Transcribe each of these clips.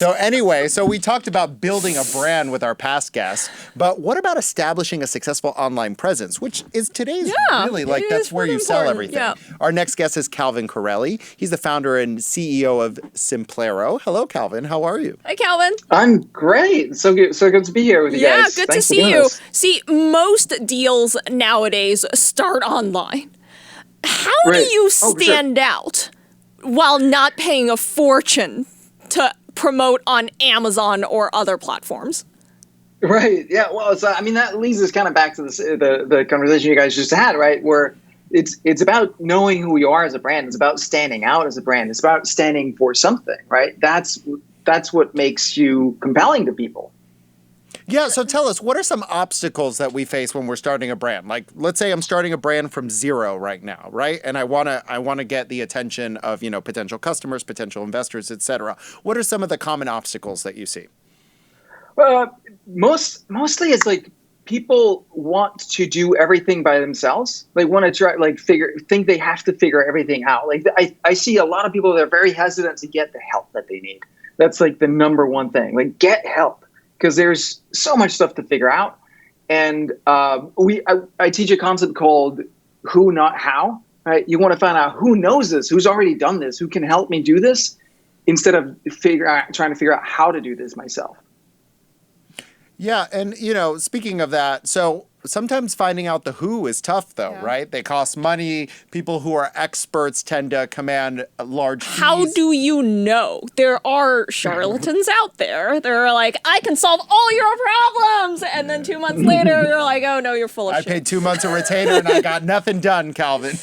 So anyway, so we talked about building a brand with our past guests, but what about establishing a successful online presence, which is today's really like that's where you sell everything. Yeah. Our next guest is Calvin Correli. He's the founder and CEO of Simplero. Hello, Calvin. How are you? Hi, Calvin. I'm great. So good to be here with you guys. Yeah, good Thanks to for see doing you. this. See, most deals nowadays start online. How do Right. you Oh, for sure. stand out while not paying a fortune to promote on Amazon or other platforms? Right. Yeah. Well, I mean, that leads us kind of back to the conversation you guys just had, right? Where it's about knowing who we are as a brand. It's about standing out as a brand. It's about standing for something, right? That's what makes you compelling to people. Yeah, so tell us, what are some obstacles that we face when we're starting a brand? Like, let's say I'm starting a brand from zero right now, right? And I wanna get the attention of, potential customers, potential investors, et cetera. What are some of the common obstacles that you see? Mostly it's like people want to do everything by themselves. They want to try, think they have to figure everything out. Like I see a lot of people that are very hesitant to get the help that they need. That's like the number one thing. Like, get help, because there's so much stuff to figure out. And I teach a concept called who, not how. Right? You want to find out who knows this, who's already done this, who can help me do this, instead of trying to figure out how to do this myself. Yeah, and speaking of that, so sometimes finding out the who is tough though, right? They cost money. People who are experts tend to command large fees. How do you know? There are charlatans out there. They're like, I can solve all your problems. And then 2 months later, you're like, oh no, you're full of shit. I paid 2 months of retainer and I got nothing done, Calvin.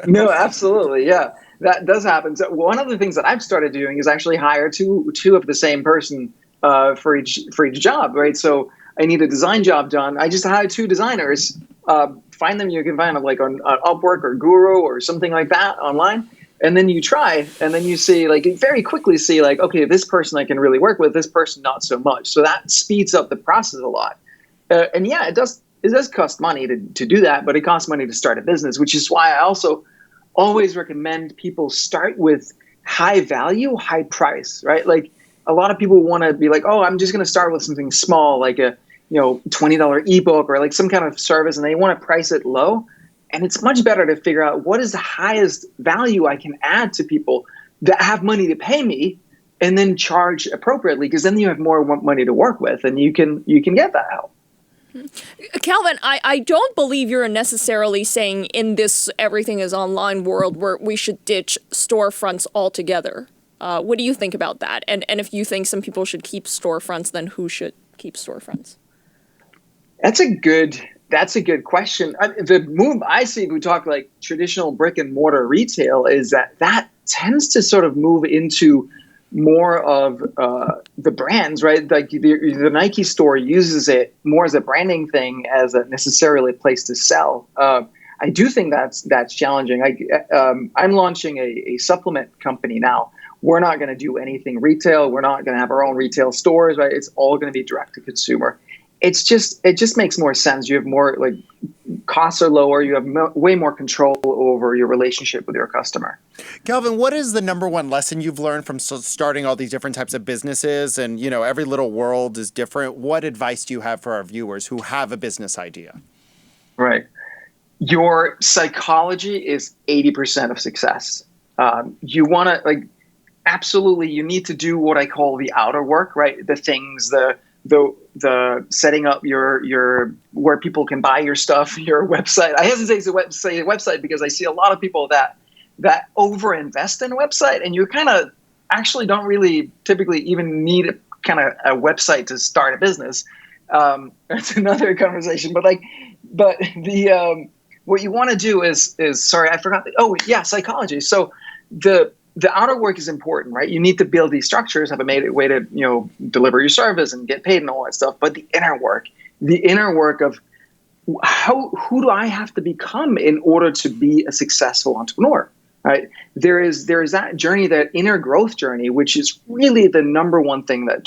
No, absolutely. Yeah, that does happen. So one of the things that I've started doing is actually hire two of the same person for each job, right? So I need a design job done. I just hired 2 designers. Find them. You can find them like on Upwork or Guru or something like that online. And then you try, and then you see, like, very quickly see, like, okay, this person I can really work with, this person not so much. So that speeds up the process a lot. And yeah, it does cost money to do that, but it costs money to start a business, which is why I also always recommend people start with high value, high price, right? Like, a lot of people want to be like, oh, I'm just going to start with something small, like a $20 ebook or like some kind of service, and they want to price it low. And it's much better to figure out what is the highest value I can add to people that have money to pay me, and then charge appropriately, because then you have more money to work with, and you can get that help. Calvin, I don't believe you're necessarily saying in this everything is online world where we should ditch storefronts altogether. What do you think about that? And if you think some people should keep storefronts, then who should keep storefronts? That's a good question. The move I see, if we talk like traditional brick and mortar retail, is that tends to sort of move into more of the brands, right? Like the Nike store uses it more as a branding thing, as a necessarily place to sell. I do think that's challenging. I'm launching a supplement company now. We're not going to do anything retail. We're not going to have our own retail stores, right? It's all going to be direct to consumer. It just makes more sense. You have more, like, costs are lower. You have way more control over your relationship with your customer. Calvin, what is the number one lesson you've learned from starting all these different types of businesses? And, every little world is different. What advice do you have for our viewers who have a business idea? Right. Your psychology is 80% of success. You want to, absolutely, you need to do what I call the outer work, right? The things, the setting up your where people can buy your stuff, your website. I hesitate to say website because I see a lot of people that overinvest in a website, and you kind of actually don't really typically even need a website to start a business. That's another conversation, but the what you want to do is sorry, I forgot. Psychology. So the outer work is important, right? You need to build these structures, have a way to, deliver your service and get paid and all that stuff. But the inner work of who do I have to become in order to be a successful entrepreneur, right? There is that journey, that inner growth journey, which is really the number one thing that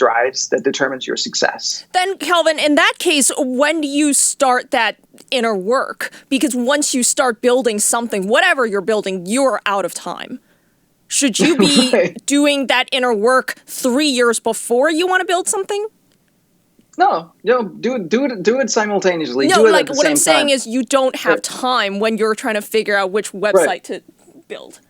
determines your success. Then, Calvin, in that case, when do you start that inner work? Because once you start building something, whatever you're building, you're out of time. Should you be Right. doing that inner work 3 years before you want to build something? No, do it simultaneously. No, Do it like at the what I'm same saying time. is you don't have Right. time when you're trying to figure out which website to build.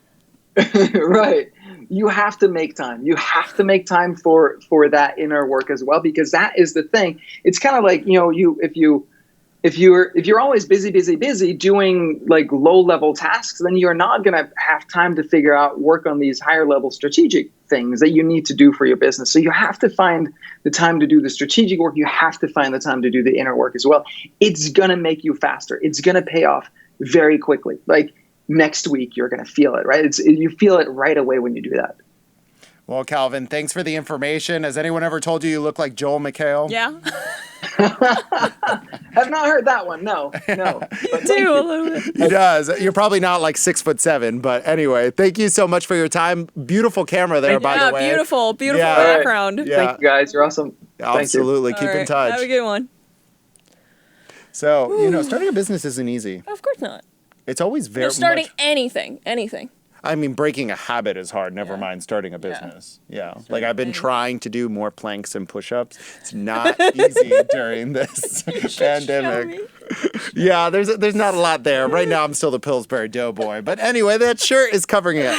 Right. You have to make time. You have to make time for that inner work as well, because that is the thing. It's kind of like, if you're always busy doing like low level tasks, then you're not going to have time to work on these higher level strategic things that you need to do for your business. So you have to find the time to do the strategic work. You have to find the time to do the inner work as well. It's going to make you faster. It's going to pay off very quickly. Like next week, you're going to feel it, right? You feel it right away when you do that. Well, Calvin, thanks for the information. Has anyone ever told you look like Joel McHale? Yeah. Have not heard that one. No. But thank Do you. a little bit. He does. You're probably not like 6'7", but anyway, thank you so much for your time. Beautiful camera there, by Yeah, the way. beautiful Yeah. background. Yeah. Thank you guys. You're awesome. Thank you. Absolutely. Keep All in right, touch. Have a good one. So, starting a business isn't easy. Of course not. It's always very No, starting much. anything. I mean, breaking a habit is hard, never mind starting a business. Yeah. Like I've been trying to do more planks and push-ups. It's not easy during this pandemic. Yeah, there's not a lot there. Right now I'm still the Pillsbury Doughboy. But anyway, that shirt is covering it.